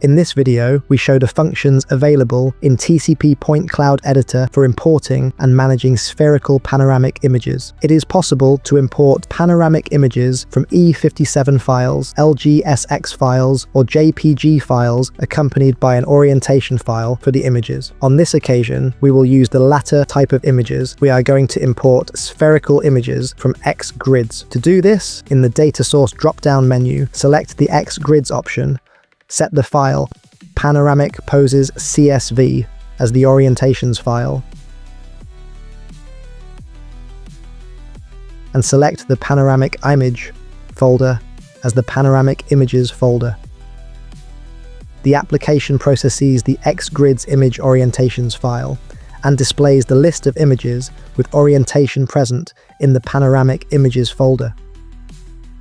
In this video, we show the functions available in tcp PointCloud Editor for importing and managing spherical panoramic images. It is possible to import panoramic images from E57 files, LGSX files, or JPG files accompanied by an orientation file for the images. On this occasion, we will use the latter type of images. We are going to import spherical images from XGRIDs. To do this, in the Data Source drop-down menu, select the XGRIDs option, set the file panoramic poses CSV as the orientations file, and select the panoramic image folder as the panoramic images folder. The application processes the XGRIDs image orientations file and displays the list of images with orientation present in the panoramic images folder.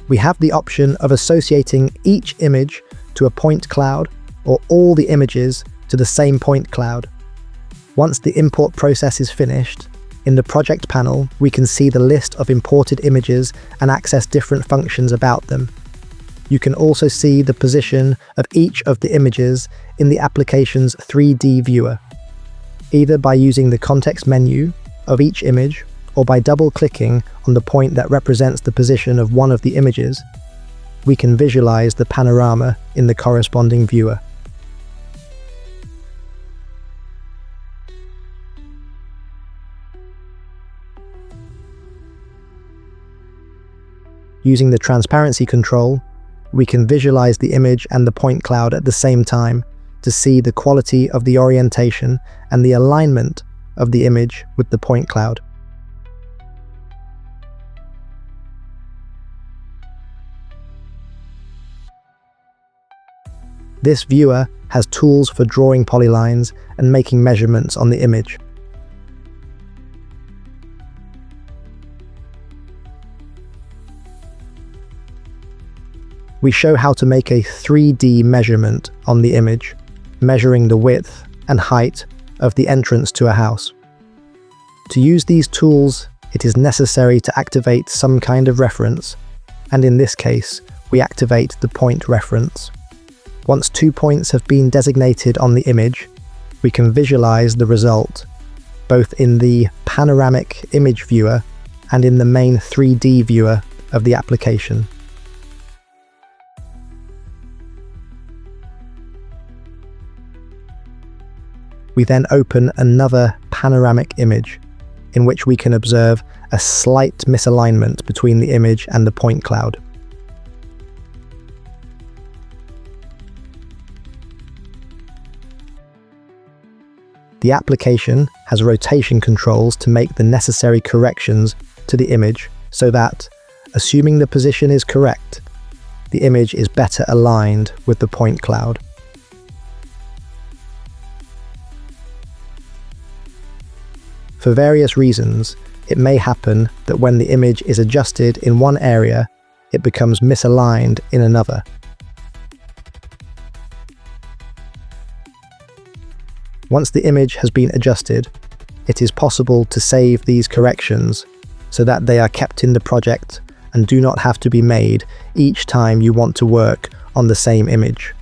We have the option of associating each image to a point cloud or all the images to the same point cloud. Once the import process is finished, in the project panel, we can see the list of imported images and access different functions about them. You can also see the position of each of the images in the application's 3D viewer, either by using the context menu of each image or by double-clicking on the point that represents the position of one of the images. We can visualize the panorama in the corresponding viewer. Using the transparency control, we can visualize the image and the point cloud at the same time to see the quality of the orientation and the alignment of the image with the point cloud. This viewer has tools for drawing polylines and making measurements on the image. We show how to make a 3D measurement on the image, measuring the width and height of the entrance to a house. To use these tools, it is necessary to activate some kind of reference, and in this case, we activate the point reference. Once 2 points have been designated on the image, we can visualize the result, both in the panoramic image viewer and in the main 3D viewer of the application. We then open another panoramic image, in which we can observe a slight misalignment between the image and the point cloud. The application has rotation controls to make the necessary corrections to the image so that, assuming the position is correct, the image is better aligned with the point cloud. For various reasons, it may happen that when the image is adjusted in one area, it becomes misaligned in another. Once the image has been adjusted, it is possible to save these corrections so that they are kept in the project and do not have to be made each time you want to work on the same image.